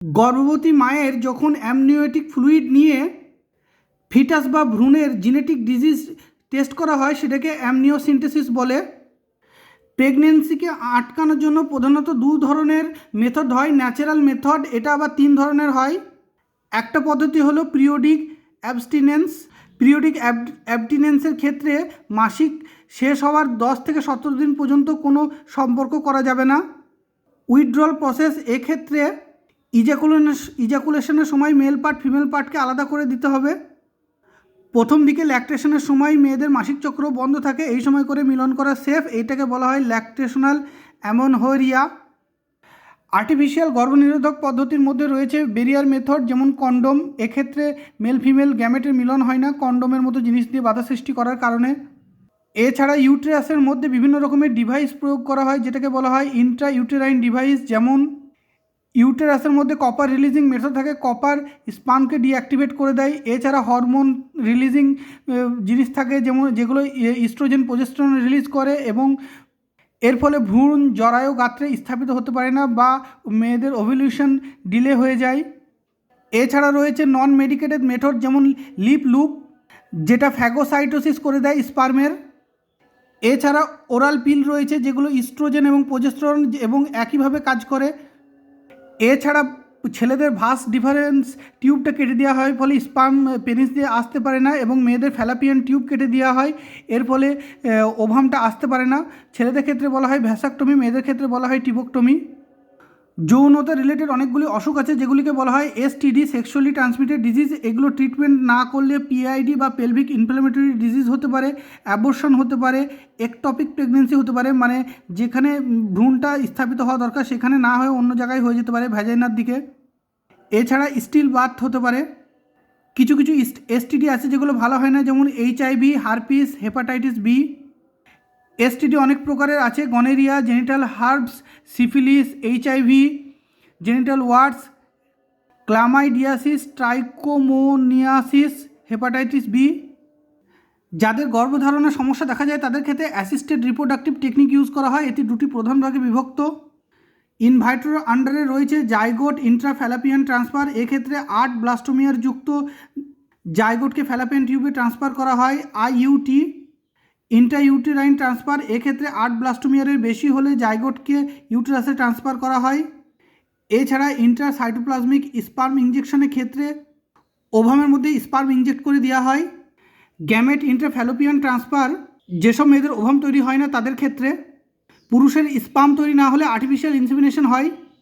গর্ভবতী মায়ের যখন অ্যামনিওটিক ফ্লুইড নিয়ে ফিটাস বা ভ্রূণের জেনেটিক ডিজিজ টেস্ট করা হয় সেটাকে অ্যামনিওসিন্থেসিস বলে। প্রেগনেন্সিকে আটকানোর জন্য প্রধানত দু ধরনের মেথড হয়, ন্যাচারাল মেথড, এটা আবার তিন ধরনের হয়। একটা পদ্ধতি হলো পিরিয়ডিক অ্যাবস্টিনেন্স। পিরিয়ডিক অ্যাবস্টিনেন্সের ক্ষেত্রে মাসিক শেষ হওয়ার 10 থেকে 17 দিন পর্যন্ত কোনো সম্পর্ক করা যাবে না। উইথড্রল প্রসেস, এক্ষেত্রে ইজাকুলেশনের সময় মেল পার্ট ফিমেল পার্টকে আলাদা করে দিতে হবে। প্রথম দিকে ল্যাকটেশনের সময় মেয়েদের মাসিক চক্র বন্ধ থাকে, এই সময় করে মিলন করা সেফ, এইটাকে বলা হয় ল্যাকটেশনাল অ্যামেনহোরিয়া। আর্টিফিশিয়াল গর্ভনিরোধক পদ্ধতির মধ্যে রয়েছে ব্যারিয়ার মেথড, যেমন কন্ডোম। এক্ষেত্রে মেল ফিমেল গ্যামেটের মিলন হয় না কন্ডোমের মতো জিনিস দিয়ে বাধা সৃষ্টি করার কারণে। এছাড়া ইউটেরাসের মধ্যে বিভিন্ন রকমের ডিভাইস প্রয়োগ করা হয়, যেটাকে বলা হয় ইন্ট্রা ইউটেরাইন ডিভাইস। যেমন ইউটেরাসের মধ্যে কপার রিলিজিং মেথড থাকে, কপার স্পার্মকে ডিঅ্যাক্টিভেট করে দেয়। এছাড়া হরমোন রিলিজিং জিনিস থাকে, যেগুলো ইস্ট্রোজেন প্রজেস্টেরন রিলিজ করে, এবং এর ফলে ভ্রূণ জরায়ু গাত্রে স্থাপিত হতে পারে না বা মেয়েদের ওভ্যুলেশন ডিলে হয়ে যায়। এছাড়া রয়েছে নন মেডিকেটেড মেথড, যেমন লিপ লুপ, যেটা ফ্যাগোসাইটোসিস করে দেয় স্পার্মের। এছাড়া ওরাল পিল রয়েছে, যেগুলো ইস্ট্রোজেন এবং প্রজেস্টেরন এবং একইভাবে কাজ করে। এছাড়া ছেলেদের ভাস ডিফারেন্স টিউবটা কেটে দেওয়া হয়, ফলে স্পার্ম পেনিস দিয়ে আসতে পারে না, এবং মেয়েদের ফ্যালাপিয়ান টিউব কেটে দেওয়া হয়, এর ফলে ওভামটা আসতে পারে না। ছেলেদের ক্ষেত্রে বলা হয় ভ্যাসাক্টমি, মেয়েদের ক্ষেত্রে বলা হয় টিবোক্টমি। যৌনতা রিলেটেড অনেকগুলি অসুখ আছে, যেগুলিকে বলা হয় এসটিডি, সেক্সুয়ালি ট্রান্সমিটেড ডিজিজ। এগুলো ট্রিটমেন্ট না করলে পিআইডি বা পেলভিক ইনফ্লামেটরি ডিজিজ হতে পারে, অ্যাবর্শন হতে পারে, একটপিক প্রেগনেন্সি হতে পারে, মানে যেখানে ভ্রূণটা স্থাপিত হওয়া দরকার সেখানে না হয়ে অন্য জায়গায় হয়ে যেতে পারে, ভ্যাজাইনার দিকে। এছাড়া স্টিল বার্থ হতে পারে। কিছু কিছু এসটিডি আছে যেগুলো ভালো হয় না, যেমন HIV, herpes, hepatitis B. STD অনেক প্রকারের আছে, gonorrhoea, genital herpes, syphilis, HIV, genital warts, chlamydiasis, trichomoniasis, hepatitis B. যাদের গর্ভধারণের সমস্যা দেখা যায় তাদের ক্ষেত্রে অ্যাসিস্টেড রিপ্রোডাক্টিভ টেকনিক ইউজ করা হয়। এটি দুটি প্রধান ভাগে বিভক্ত। ইনভাইট্রোর আন্ডারে রয়েছে জাইগোট ইন্ট্রাফ্যালাপিয়ান ট্রান্সফার। এক্ষেত্রে 8 ব্লাস্টোমিয়ার যুক্ত জাইগোটকে ফ্যালাপিয়ান টিউবে ট্রান্সফার করা হয়, আইইউটি। ইন্ট্রাইউটেরাইন ট্রান্সফার, এক্ষেত্রে 8 ব্লাস্টোমিয়ারের বেশি হলে জাইগোটকে ইউটেরাসে ট্রান্সফার করা হয়। এছাড়া ইন্ট্রাসাইটোপ্লাজমিক স্পার্ম ইঞ্জেকশনের ক্ষেত্রে ওভামের মধ্যে স্পার্ম ইনজেক্ট করে দেওয়া হয়। গ্যামেট ইন্ট্রাফ্যালোপিয়ান ট্রান্সফার, যেসব মেয়েদের ওভাম তৈরি হয় না তাদের ক্ষেত্রে। পুরুষের স্পার্ম তৈরি না হলে আর্টিফিশিয়াল ইনসেমিনেশন হয়।